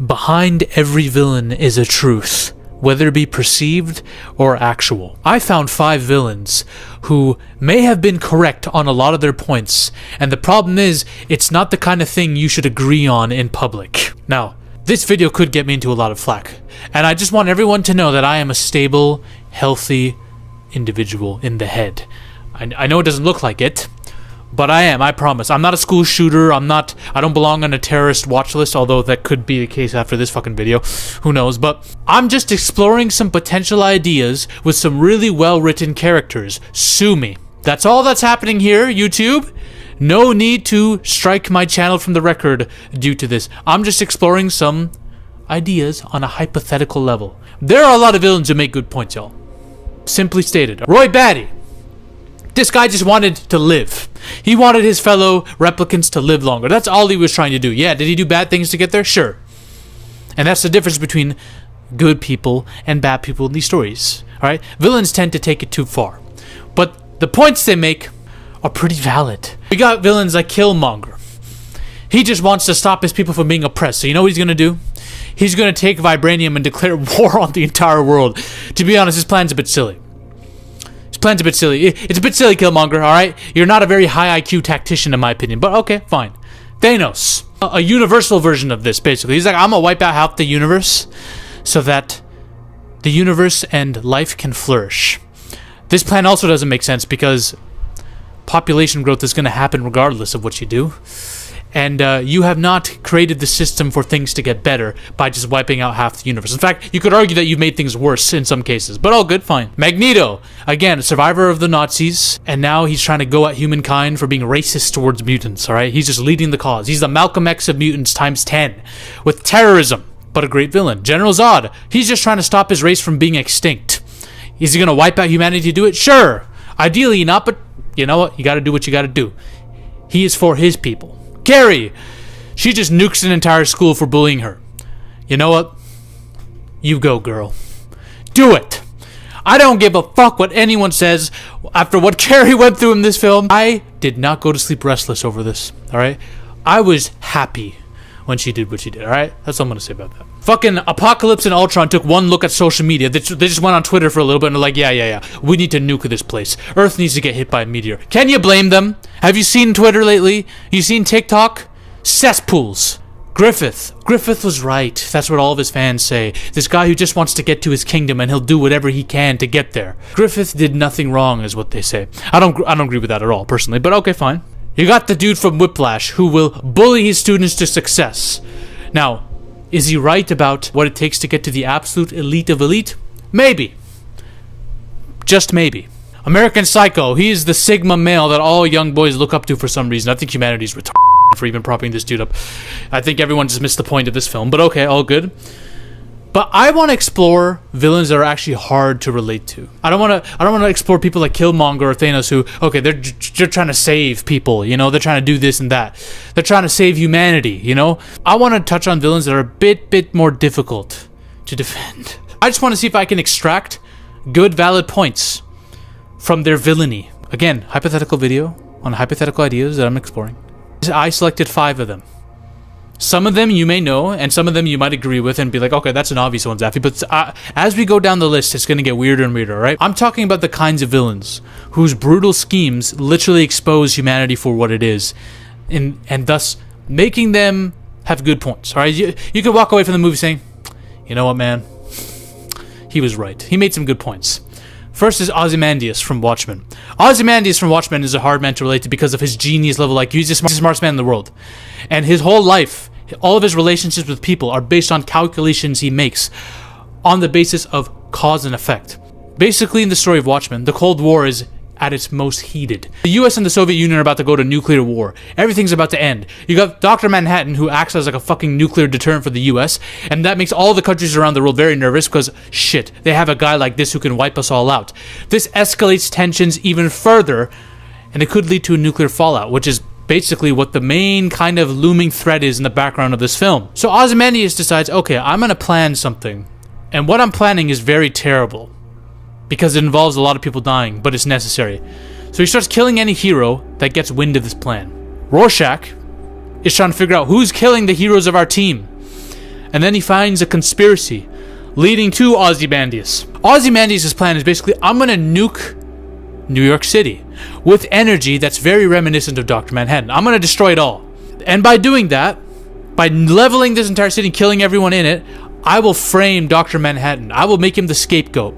Behind every villain is a truth, whether it be perceived or actual. I found 5 villains who may have been correct on a lot of their points, and the problem is, it's not the kind of thing you should agree on in public. Now, this video could get me into a lot of flack, and I just want everyone to know that I am a stable, healthy individual in the head. I know it doesn't look like it, but I am, I promise. I'm not a school shooter, I don't belong on a terrorist watch list, although that could be the case after this fucking video. Who knows, but I'm just exploring some potential ideas with some really well-written characters. Sue me. That's all that's happening here, YouTube. No need to strike my channel from the record due to this. I'm just exploring some ideas on a hypothetical level. There are a lot of villains who make good points, y'all. Simply stated. Roy Batty. This guy just wanted to live. He wanted his fellow replicants to live longer. That's all he was trying to do. Yeah, did he do bad things to get there? Sure. And that's the difference between good people and bad people in these stories. Alright? Villains tend to take it too far. But the points they make are pretty valid. We got villains like Killmonger. He just wants to stop his people from being oppressed. So you know what he's going to do? He's going to take vibranium and declare war on the entire world. To be honest, his plan's a bit silly. Plan's a bit silly. It's a bit silly, Killmonger, alright? You're not a very high IQ tactician in my opinion, but okay, fine. Thanos. A universal version of this, basically. He's like, I'm gonna wipe out half the universe so that the universe and life can flourish. This plan also doesn't make sense because population growth is gonna happen regardless of what you do. And you have not created the system for things to get better by just wiping out half the universe. In fact, you could argue that you've made things worse in some cases. But all good, fine. Magneto, again, a survivor of the Nazis. And now he's trying to go at humankind for being racist towards mutants, alright? He's just leading the cause. He's the Malcolm X of mutants times 10. With terrorism, but a great villain. General Zod, he's just trying to stop his race from being extinct. Is he going to wipe out humanity to do it? Sure. Ideally not, but you know what? You got to do what you got to do. He is for his people. Carrie, she just nukes an entire school for bullying her. You know what? You go, girl. Do it. I don't give a fuck what anyone says after what Carrie went through in this film. I did not go to sleep restless over this, alright? I was happy when she did what she did, alright? That's all I'm gonna say about that. Fucking Apocalypse and Ultron took one look at social media. They just went on Twitter for a little bit and they're like, yeah. We need to nuke this place. Earth needs to get hit by a meteor. Can you blame them? Have you seen Twitter lately? You seen TikTok? Cesspools. Griffith was right. That's what all of his fans say. This guy who just wants to get to his kingdom and he'll do whatever he can to get there. Griffith did nothing wrong is what they say. I don't agree with that at all, personally, but okay, fine. You got the dude from Whiplash who will bully his students to success. Now, is he right about what it takes to get to the absolute elite of elite? Maybe. Just maybe. American Psycho, he is the Sigma male that all young boys look up to for some reason. I think humanity's retarded for even propping this dude up. I think everyone just missed the point of this film, but okay, all good. But I want to explore villains that are actually hard to relate to. I don't want to explore people like Killmonger or Thanos who, okay, they're trying to save people, you know, they're trying to do this and that. They're trying to save humanity, you know? I want to touch on villains that are a bit more difficult to defend. I just want to see if I can extract good, valid points from their villainy. Again, hypothetical video on hypothetical ideas that I'm exploring. I selected 5 of them. Some of them you may know, and some of them you might agree with and be like, okay, that's an obvious one, Zaffy. But as we go down the list, it's going to get weirder and weirder, right? I'm talking about the kinds of villains whose brutal schemes literally expose humanity for what it is, and thus making them have good points, all right? You could walk away from the movie saying, you know what, man? He was right. He made some good points. First is Ozymandias from Watchmen. Ozymandias from Watchmen is a hard man to relate to because of his genius level IQ. He's the smartest man in the world. And his whole life, all of his relationships with people are based on calculations he makes on the basis of cause and effect. Basically, in the story of Watchmen, the Cold War is at its most heated. The US and the Soviet Union are about to go to nuclear war. Everything's about to end. You got Dr. Manhattan, who acts as like a fucking nuclear deterrent for the US, and that makes all the countries around the world very nervous because, shit, they have a guy like this who can wipe us all out. This escalates tensions even further, and it could lead to a nuclear fallout, which is basically what the main kind of looming threat is in the background of this film. So Ozymandias decides, okay, I'm gonna plan something, and what I'm planning is very terrible. Because it involves a lot of people dying, but it's necessary. So he starts killing any hero that gets wind of this plan. Rorschach is trying to figure out who's killing the heroes of our team. And then he finds a conspiracy leading to Ozymandias. Ozymandias' plan is basically, I'm going to nuke New York City with energy that's very reminiscent of Dr. Manhattan. I'm going to destroy it all. And by doing that, by leveling this entire city and killing everyone in it, I will frame Dr. Manhattan. I will make him the scapegoat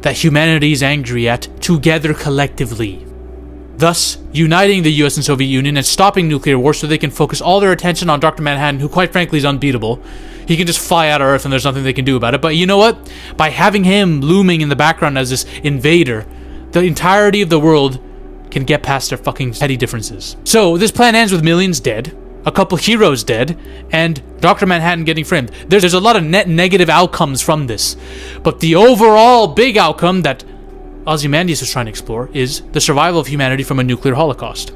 that humanity is angry at together collectively. Thus, uniting the US and Soviet Union and stopping nuclear war so they can focus all their attention on Dr. Manhattan, who quite frankly is unbeatable. He can just fly out of Earth and there's nothing they can do about it. But you know what? By having him looming in the background as this invader, the entirety of the world can get past their fucking petty differences. So, this plan ends with millions dead, a couple heroes dead, and Dr. Manhattan getting framed. There's a lot of net negative outcomes from this. But the overall big outcome that Ozymandias was trying to explore is the survival of humanity from a nuclear holocaust.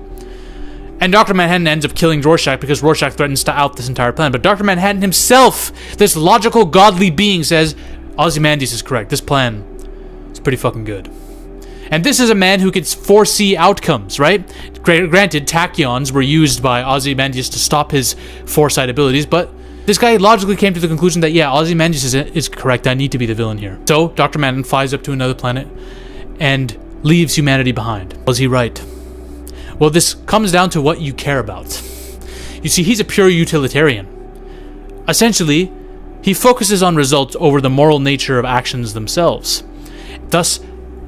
And Dr. Manhattan ends up killing Rorschach because Rorschach threatens to out this entire plan. But Dr. Manhattan himself, this logical, godly being, says Ozymandias is correct. This plan is pretty fucking good. And this is a man who can foresee outcomes, right? Granted, tachyons were used by Ozymandias to stop his foresight abilities, but this guy logically came to the conclusion that, yeah, Ozymandias is correct. I need to be the villain here. So, Dr. Manhattan flies up to another planet and leaves humanity behind. Was he right? Well, this comes down to what you care about. You see, he's a pure utilitarian. Essentially, he focuses on results over the moral nature of actions themselves. Thus,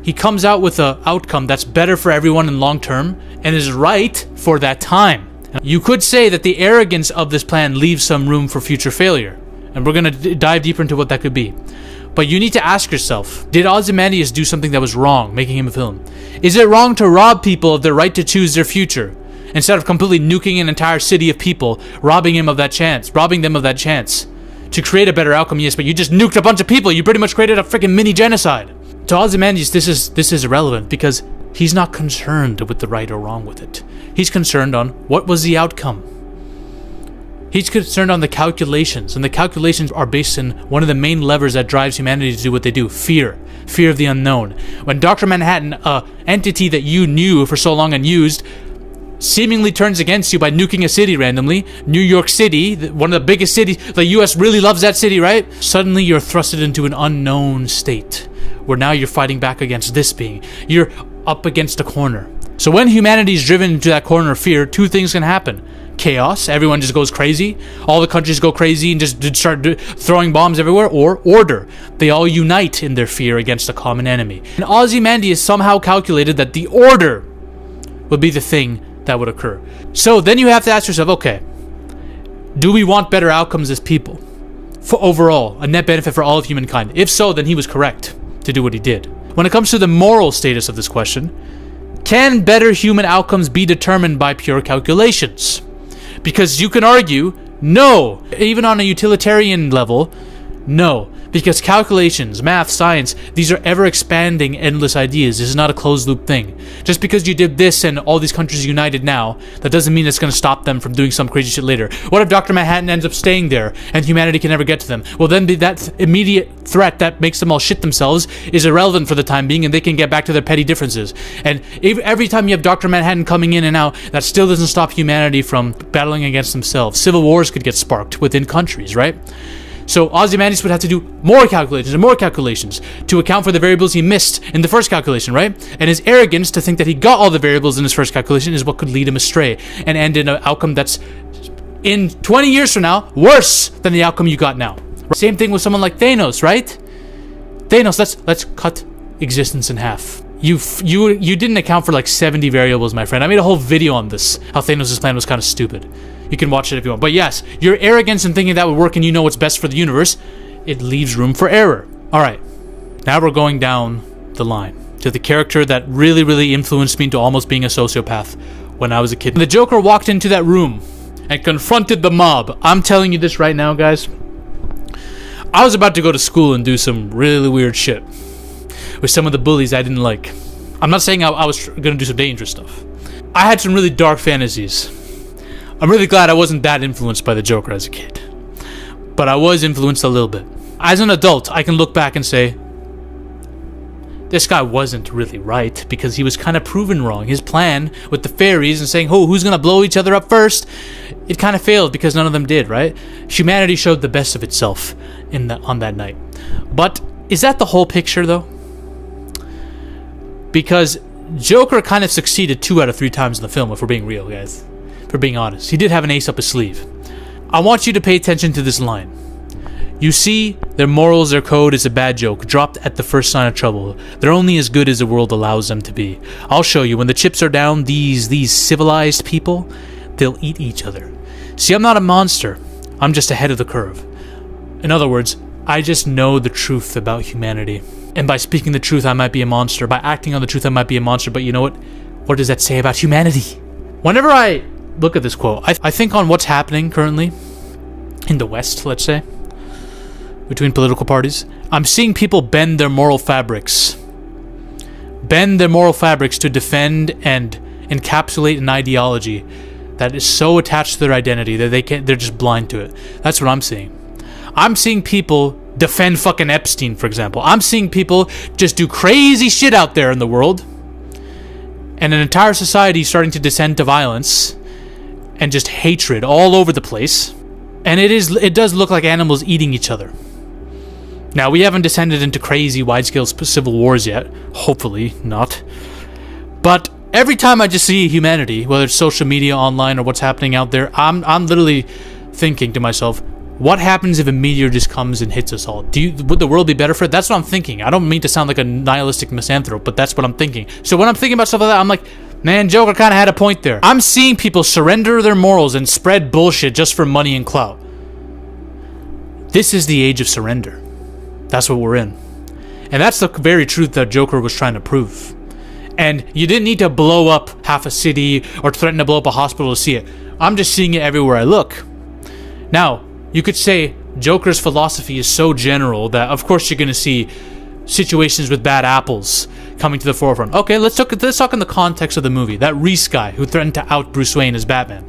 he comes out with an outcome that's better for everyone in long term and is right for that time. You could say that the arrogance of this plan leaves some room for future failure, and we're going to dive deeper into what that could be. But you need to ask yourself, did Ozymandias do something that was wrong, making him a villain? Is it wrong to rob people of their right to choose their future, instead of completely nuking an entire city of people, robbing them of that chance, to create a better outcome? Yes, but you just nuked a bunch of people. You pretty much created a freaking mini genocide. To Ozymandias, this is irrelevant because he's not concerned with the right or wrong with it. He's concerned on what was the outcome. He's concerned on the calculations, and the calculations are based on one of the main levers that drives humanity to do what they do: fear of the unknown. When Dr. Manhattan, a entity that you knew for so long and used, seemingly turns against you by nuking a city randomly, New York City, one of the biggest cities, the US really loves that city, right? Suddenly you're thrusted into an unknown state, where now you're fighting back against this being. You're up against a corner. So when humanity is driven into that corner of fear, two things can happen. Chaos, everyone just goes crazy, all the countries go crazy and just start throwing bombs everywhere, or order. They all unite in their fear against a common enemy. And Ozymandias somehow calculated that the order would be the thing that would occur. So then you have to ask yourself, okay, do we want better outcomes as people? For overall, a net benefit for all of humankind? If so, then he was correct to do what he did. When it comes to the moral status of this question, can better human outcomes be determined by pure calculations? Because you can argue, no. Even on a utilitarian level, no. Because calculations, math, science, these are ever-expanding, endless ideas. This is not a closed-loop thing. Just because you did this and all these countries united now, that doesn't mean it's going to stop them from doing some crazy shit later. What if Dr. Manhattan ends up staying there and humanity can never get to them? Well, then that immediate threat that makes them all shit themselves is irrelevant for the time being, and they can get back to their petty differences. And every time you have Dr. Manhattan coming in and out, that still doesn't stop humanity from battling against themselves. Civil wars could get sparked within countries, right? So Ozymandias would have to do more calculations to account for the variables he missed in the first calculation, right? And his arrogance to think that he got all the variables in his first calculation is what could lead him astray and end in an outcome that's, in 20 years from now, worse than the outcome you got now. Same thing with someone like Thanos, right? Thanos, let's cut existence in half. You didn't account for like 70 variables, my friend. I made a whole video on this, how Thanos' plan was kind of stupid. You can watch it if you want. But yes, your arrogance in thinking that would work and you know what's best for the universe, it leaves room for error. Alright, now we're going down the line to the character that really, really influenced me into almost being a sociopath when I was a kid. When the Joker walked into that room and confronted the mob, I'm telling you this right now, guys, I was about to go to school and do some really weird shit with some of the bullies I didn't like. I'm not saying I was going to do some dangerous stuff. I had some really dark fantasies. I'm really glad I wasn't that influenced by the Joker as a kid. But I was influenced a little bit. As an adult, I can look back and say, this guy wasn't really right because he was kind of proven wrong. His plan with the fairies and saying, oh, who's going to blow each other up first? It kind of failed because none of them did, right? Humanity showed the best of itself on that night. But is that the whole picture, though? Because Joker kind of succeeded 2 out of 3 times in the film, if we're being real, guys. If we're being honest. He did have an ace up his sleeve. I want you to pay attention to this line. You see, their morals, their code is a bad joke, dropped at the first sign of trouble. They're only as good as the world allows them to be. I'll show you, when the chips are down, these civilized people, they'll eat each other. See, I'm not a monster. I'm just ahead of the curve. In other words, I just know the truth about humanity. And by speaking the truth, I might be a monster. By acting on the truth, I might be a monster. But you know what? What does that say about humanity? Whenever I look at this quote, I think on what's happening currently in the West, let's say, between political parties. I'm seeing people bend their moral fabrics. Bend their moral fabrics to defend and encapsulate an ideology that is so attached to their identity that they're just blind to it. That's what I'm seeing. I'm seeing people defend fucking Epstein, for example. I'm seeing people just do crazy shit out there in the world. And an entire society starting to descend to violence and just hatred all over the place. And it does look like animals eating each other. Now, we haven't descended into crazy wide-scale civil wars yet. Hopefully not. But every time I just see humanity, whether it's social media, online, or what's happening out there, I'm literally thinking to myself, what happens if a meteor just comes and hits us all? Would the world be better for it? That's what I'm thinking. I don't mean to sound like a nihilistic misanthrope, but that's what I'm thinking. So when I'm thinking about stuff like that, I'm like, man, Joker kind of had a point there. I'm seeing people surrender their morals and spread bullshit just for money and clout. This is the age of surrender. That's what we're in. And that's the very truth that Joker was trying to prove. And you didn't need to blow up half a city or threaten to blow up a hospital to see it. I'm just seeing it everywhere I look. Now, you could say Joker's philosophy is so general that of course you're going to see situations with bad apples coming to the forefront. Okay, let's talk in the context of the movie. That Reese guy who threatened to out Bruce Wayne as Batman.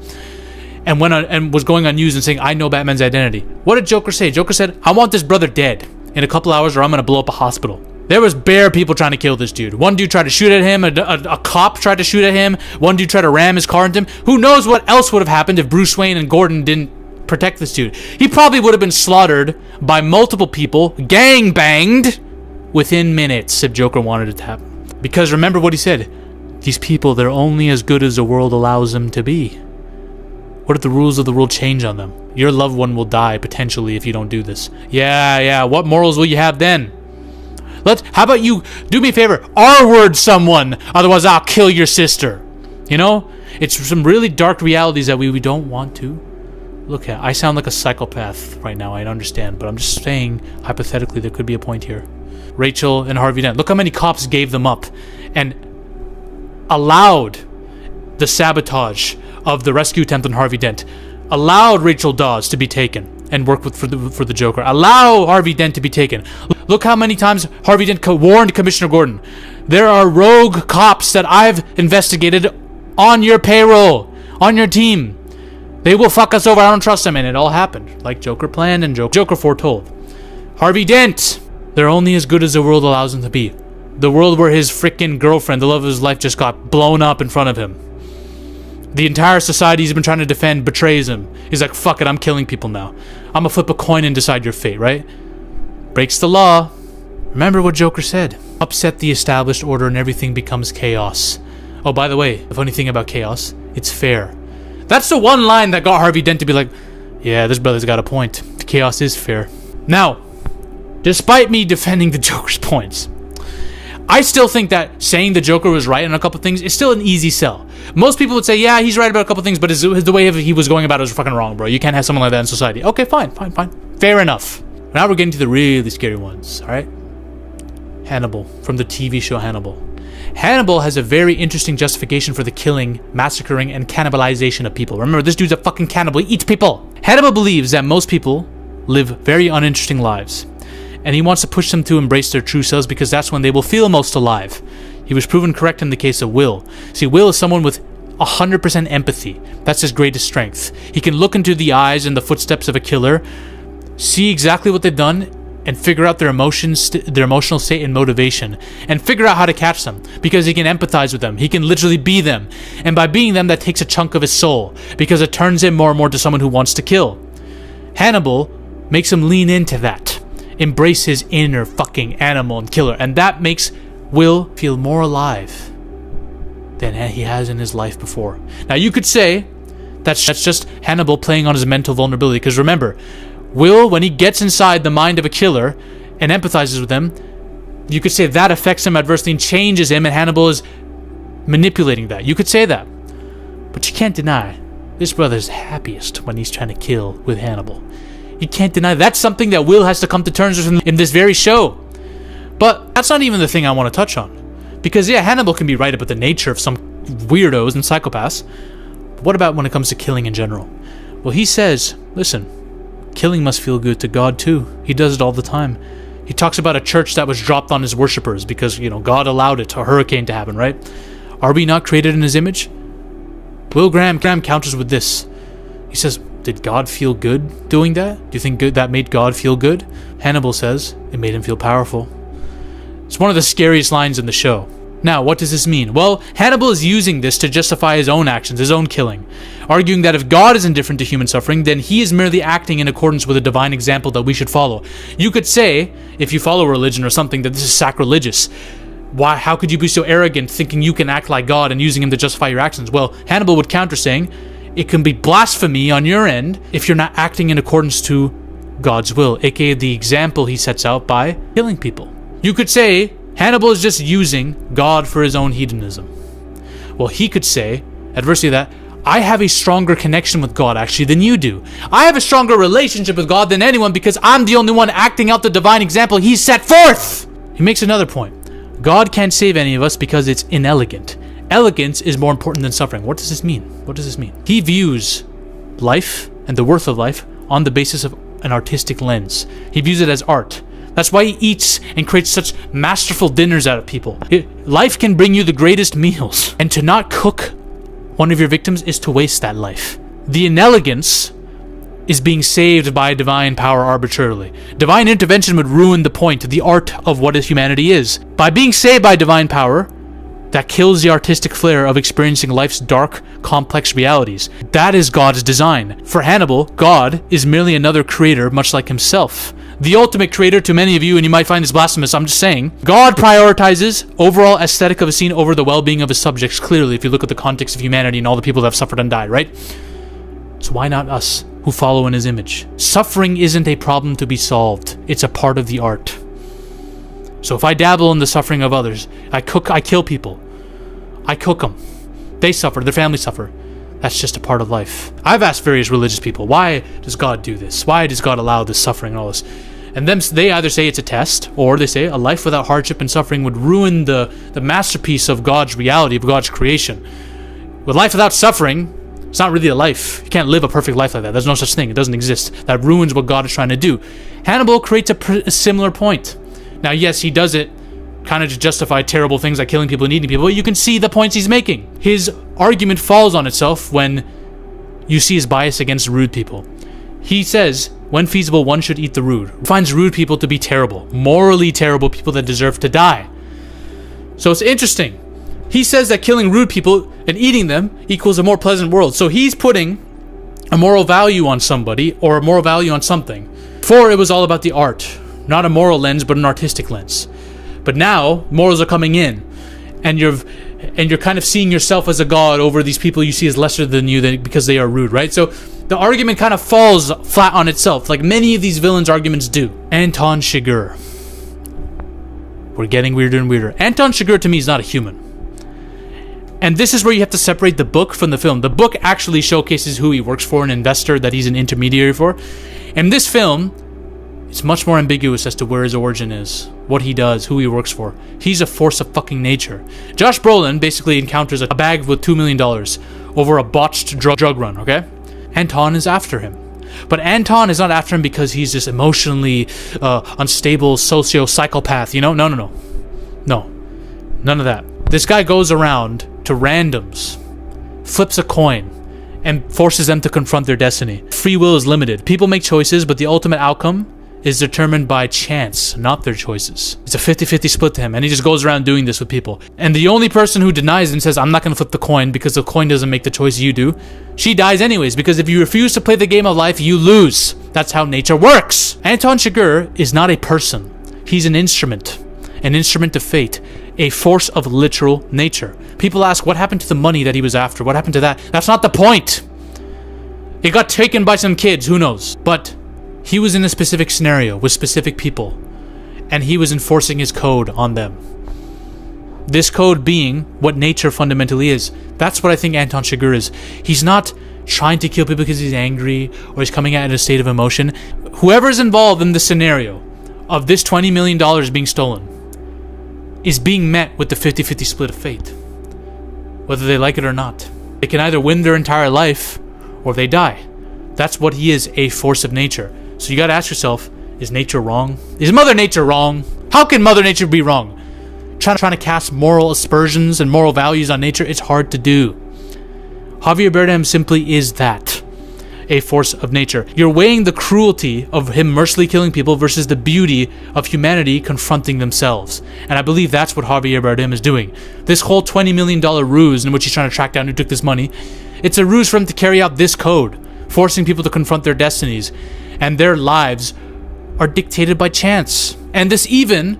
And went on and was going on news and saying, I know Batman's identity. What did Joker say? Joker said, I want this brother dead in a couple hours or I'm going to blow up a hospital. There was bare people trying to kill this dude. One dude tried to shoot at him. A cop tried to shoot at him. One dude tried to ram his car into him. Who knows what else would have happened if Bruce Wayne and Gordon didn't protect this dude. He probably would have been slaughtered by multiple people, gang banged, within minutes if Joker wanted it to happen. Because remember what he said. These people, they're only as good as the world allows them to be. What if the rules of the world change on them? Your loved one will die, potentially, if you don't do this. Yeah, what morals will you have then? How about you do me a favor, R-word someone, otherwise I'll kill your sister. You know? It's some really dark realities that we don't want to look at. I sound like a psychopath right now, I understand, but I'm just saying, hypothetically, there could be a point here. Rachel and Harvey Dent. Look how many cops gave them up and allowed the sabotage of the rescue attempt on Harvey Dent. Allowed Rachel Dawes to be taken and work for the Joker. Allow Harvey Dent to be taken. Look how many times Harvey Dent warned Commissioner Gordon. There are rogue cops that I've investigated on your payroll, on your team. They will fuck us over. I don't trust them. And it all happened. Like Joker planned and Joker foretold. Harvey Dent. They're only as good as the world allows them to be. The world where his freaking girlfriend, the love of his life, just got blown up in front of him. The entire society he's been trying to defend betrays him. He's like, fuck it, I'm killing people now. I'm gonna flip a coin and decide your fate, right? Breaks the law. Remember what Joker said. Upset the established order and everything becomes chaos. Oh, by the way, the funny thing about chaos, it's fair. That's the one line that got Harvey Dent to be like, yeah, this brother's got a point. Chaos is fair. Now, despite me defending the Joker's points, I still think that saying the Joker was right on a couple things is still an easy sell. Most people would say, yeah, he's right about a couple things, but the way he was going about it was fucking wrong, bro. You can't have someone like that in society. Okay, fine. Fair enough. Now we're getting to the really scary ones, alright? Hannibal, from the TV show Hannibal. Hannibal has a very interesting justification for the killing, massacring, and cannibalization of people. Remember, this dude's a fucking cannibal. He eats people. Hannibal believes that most people live very uninteresting lives, and he wants to push them to embrace their true selves because that's when they will feel most alive. He was proven correct in the case of Will. See, Will is someone with 100% empathy. That's his greatest strength. He can look into the eyes and the footsteps of a killer, see exactly what they've done, and figure out their emotions, their emotional state and motivation, and figure out how to catch them, because he can empathize with them. He can literally be them. And by being them, that takes a chunk of his soul, because it turns him more and more to someone who wants to kill. Hannibal makes him lean into that, embrace his inner fucking animal and killer, and that makes Will feel more alive than he has in his life before. Now you could say that's just Hannibal playing on his mental vulnerability, because remember, Will, when he gets inside the mind of a killer and empathizes with him, you could say that affects him adversely and changes him, and Hannibal is manipulating that. You could say that. But you can't deny this brother's happiest when he's trying to kill with Hannibal. You can't deny that's something that Will has to come to terms with in this very show. But that's not even the thing I want to touch on. Because yeah, Hannibal can be right about the nature of some weirdos and psychopaths. But what about when it comes to killing in general? Well, he says, listen, killing must feel good to God too. He does it all the time. He talks about a church that was dropped on his worshippers because, God allowed it, a hurricane to happen, right? Are we not created in his image? Will Graham counters with this. He says, did God feel good doing that? Do you think that made God feel good? Hannibal says, it made him feel powerful. It's one of the scariest lines in the show. Now, what does this mean? Well, Hannibal is using this to justify his own actions, his own killing, arguing that if God is indifferent to human suffering, then he is merely acting in accordance with a divine example that we should follow. You could say, if you follow religion or something, that this is sacrilegious. Why? How could you be so arrogant, thinking you can act like God and using him to justify your actions? Well, Hannibal would counter saying, it can be blasphemy on your end if you're not acting in accordance to God's will, aka the example he sets out by killing people. You could say Hannibal is just using God for his own hedonism. Well, he could say, adversely to that, I have a stronger connection with God actually than you do. I have a stronger relationship with God than anyone because I'm the only one acting out the divine example he set forth. He makes another point. God can't save any of us because it's inelegant. Elegance is more important than suffering. What does this mean? What does this mean? He views life and the worth of life on the basis of an artistic lens. He views it as art. That's why he eats and creates such masterful dinners out of people. Life can bring you the greatest meals, and to not cook one of your victims is to waste that life. The inelegance is being saved by divine power arbitrarily. Divine intervention would ruin the point, the art of what humanity is. By being saved by divine power, that kills the artistic flair of experiencing life's dark, complex realities. That is God's design. For Hannibal, God is merely another creator, much like himself. The ultimate creator to many of you, and you might find this blasphemous, I'm just saying. God prioritizes overall aesthetic of a scene over the well-being of his subjects, clearly, if you look at the context of humanity and all the people that have suffered and died, right? So why not us, who follow in his image? Suffering isn't a problem to be solved. It's a part of the art. So if I dabble in the suffering of others, I kill people, I cook them, they suffer, their families suffer. That's just a part of life. I've asked various religious people, why does God do this? Why does God allow this suffering and all this? And they either say it's a test, or they say a life without hardship and suffering would ruin the masterpiece of God's reality, of God's creation. With life without suffering, it's not really a life. You can't live a perfect life like that. There's no such thing. It doesn't exist. That ruins what God is trying to do. Hannibal creates a similar point. Now, yes, he does it kind of to justify terrible things like killing people and eating people, but you can see the points he's making. His argument falls on itself when you see his bias against rude people. He says, when feasible, one should eat the rude. He finds rude people to be terrible, morally terrible people that deserve to die. So it's interesting. He says that killing rude people and eating them equals a more pleasant world. So he's putting a moral value on somebody or a moral value on something. Before, it was all about the art. Not a moral lens, but an artistic lens. But now, morals are coming in, and you're kind of seeing yourself as a god over these people you see as lesser than you because they are rude, right? So the argument kind of falls flat on itself, like many of these villains' arguments do. Anton Chigurh. We're getting weirder and weirder. Anton Chigurh, to me, is not a human. And this is where you have to separate the book from the film. The book actually showcases who he works for, an investor that he's an intermediary for. In this film, it's much more ambiguous as to where his origin is, what he does, who he works for. He's a force of fucking nature. Josh Brolin basically encounters a bag with $2 million over a botched drug run, okay? Anton is after him. But Anton is not after him because he's this emotionally unstable psychopath, you know? No. No. None of that. This guy goes around to randoms, flips a coin, and forces them to confront their destiny. Free will is limited. People make choices, but the ultimate outcome is determined by chance, not their choices. It's a 50-50 split to him, and he just goes around doing this with people. And the only person who denies and says, I'm not going to flip the coin because the coin doesn't make the choice you do, she dies anyways, because if you refuse to play the game of life, you lose. That's how nature works. Anton Chigurh is not a person. He's an instrument of fate, a force of literal nature. People ask, what happened to the money that he was after? What happened to that? That's not the point. It got taken by some kids, who knows? But he was in a specific scenario with specific people, and he was enforcing his code on them. This code being what nature fundamentally is. That's what I think Anton Chigurh is. He's not trying to kill people because he's angry or he's coming out in a state of emotion. Whoever's involved in the scenario of this $20 million being stolen is being met with the 50-50 split of fate, whether they like it or not. They can either win their entire life or they die. That's what he is, a force of nature. So you gotta ask yourself, is nature wrong? Is Mother Nature wrong? How can Mother Nature be wrong? Trying to cast moral aspersions and moral values on nature, it's hard to do. Javier Bardem simply is that, a force of nature. You're weighing the cruelty of him mercilessly killing people versus the beauty of humanity confronting themselves. And I believe that's what Javier Bardem is doing. This whole $20 million ruse in which he's trying to track down who took this money, it's a ruse for him to carry out this code, forcing people to confront their destinies, and their lives are dictated by chance. And this even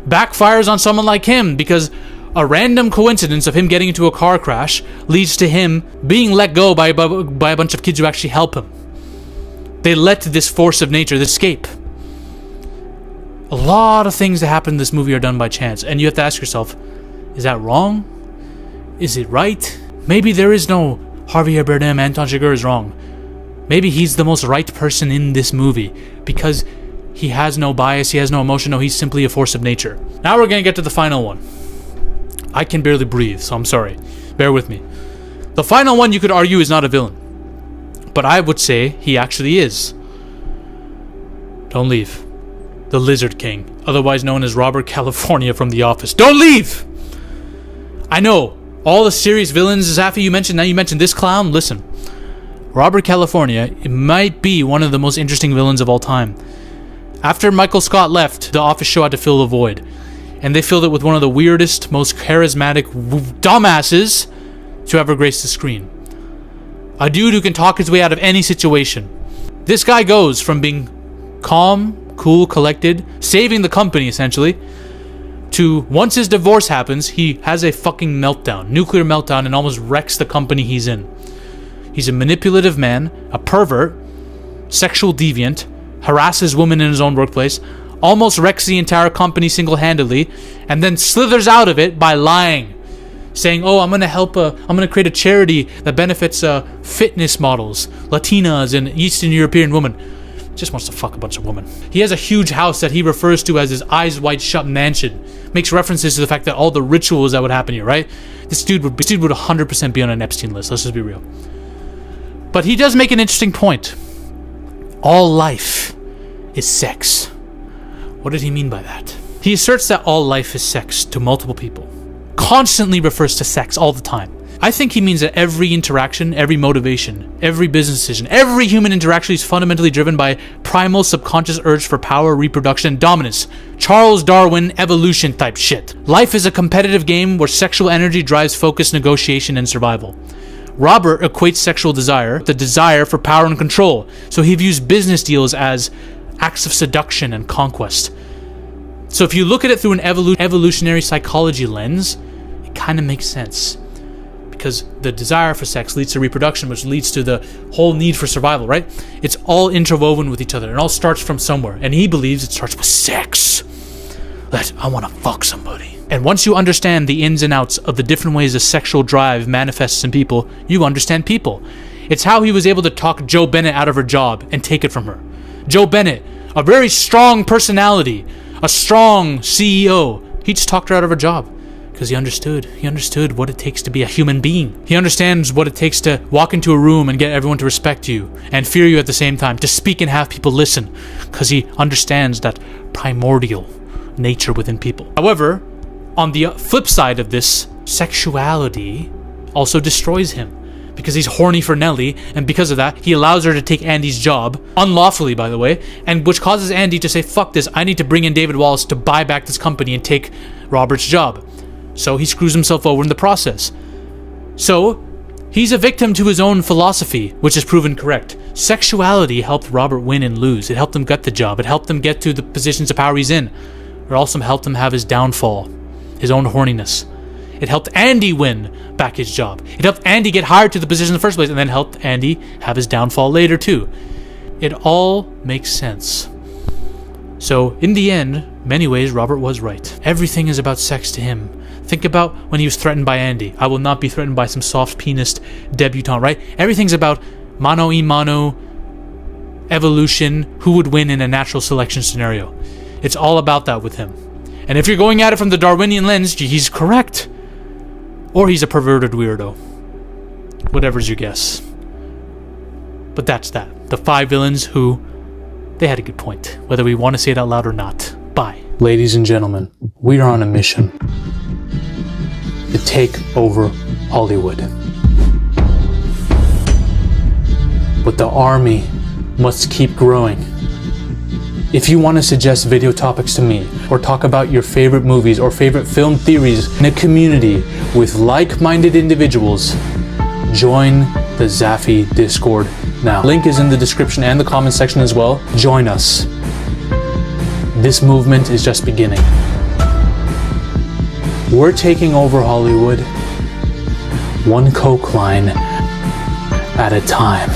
backfires on someone like him, because a random coincidence of him getting into a car crash leads to him being let go by a bunch of kids who actually help him. They let this force of nature escape. A lot of things that happen in this movie are done by chance, and you have to ask yourself, is that wrong? Is it right? Maybe there is no Javier Bardem, Anton Chigurh is wrong. Maybe he's the most right person in this movie because he has no bias, he has no emotion, no, he's simply a force of nature. Now we're going to get to the final one. I can barely breathe, so I'm sorry. Bear with me. The final one you could argue is not a villain, but I would say he actually is. Don't leave. The Lizard King, otherwise known as Robert California from The Office. Don't leave! I know, all the serious villains, Zafi, you mentioned, now you mentioned this clown. Listen, Robert California, it might be one of the most interesting villains of all time. After Michael Scott left, The Office show had to fill the void. And they filled it with one of the weirdest, most charismatic dumbasses to ever grace the screen. A dude who can talk his way out of any situation. This guy goes from being calm, cool, collected, saving the company essentially, to once his divorce happens, he has a fucking meltdown, nuclear meltdown, and almost wrecks the company he's in. He's a manipulative man, a pervert, sexual deviant, harasses women in his own workplace, almost wrecks the entire company single-handedly, and then slithers out of it by lying, saying, oh, I'm gonna create a charity that benefits fitness models, Latinas, and Eastern European women. Just wants to fuck a bunch of women. He has a huge house that he refers to as his eyes wide shut mansion. Makes references to the fact that all the rituals that would happen here, right? This dude would 100% be on an Epstein list. Let's just be real. But he does make an interesting point. All life is sex. What did he mean by that? He asserts that all life is sex to multiple people. Constantly refers to sex all the time. I think he means that every interaction, every motivation, every business decision, every human interaction is fundamentally driven by primal subconscious urge for power, reproduction, and dominance. Charles Darwin evolution type shit. Life is a competitive game where sexual energy drives focus, negotiation, and survival. Robert equates sexual desire with the desire for power and control, so he views business deals as acts of seduction and conquest. So if you look at it through an evolutionary psychology lens, it kind of makes sense. Because the desire for sex leads to reproduction, which leads to the whole need for survival, right? It's all interwoven with each other. It all starts from somewhere. And he believes it starts with sex. I want to fuck somebody. And once you understand the ins and outs of the different ways a sexual drive manifests in people, you understand people. It's how he was able to talk Jo Bennett out of her job and take it from her. Jo Bennett, a very strong personality, a strong CEO, he just talked her out of her job. Because he understood what it takes to be a human being. He understands what it takes to walk into a room and get everyone to respect you and fear you at the same time, to speak and have people listen, because he understands that primordial nature within people. However, on the flip side of this, sexuality also destroys him, because he's horny for Nellie, and because of that, he allows her to take Andy's job, unlawfully by the way, and which causes Andy to say, fuck this, I need to bring in David Wallace to buy back this company and take Robert's job. So he screws himself over in the process. So he's a victim to his own philosophy, which is proven correct. Sexuality helped Robert win and lose. It helped him get the job. It helped him get to the positions of power he's in. It also helped him have his downfall, his own horniness. It helped Andy win back his job. It helped Andy get hired to the position in the first place, and then helped Andy have his downfall later too. It all makes sense. So, in the end, many ways, Robert was right. Everything is about sex to him. Think about when he was threatened by Andy. I will not be threatened by some soft-penised debutante, right? Everything's about mano a mano, evolution, who would win in a natural selection scenario. It's all about that with him. And if you're going at it from the Darwinian lens, he's correct. Or he's a perverted weirdo. Whatever's your guess. But that's that. The 5 villains who, they had a good point, whether we want to say it out loud or not. Bye. Ladies and gentlemen, we are on a mission to take over Hollywood. But the army must keep growing. If you want to suggest video topics to me, or talk about your favorite movies or favorite film theories in a community with like-minded individuals, join the Zafy Discord now. Link is in the description and the comment section as well. Join us. This movement is just beginning. We're taking over Hollywood, one coke line at a time.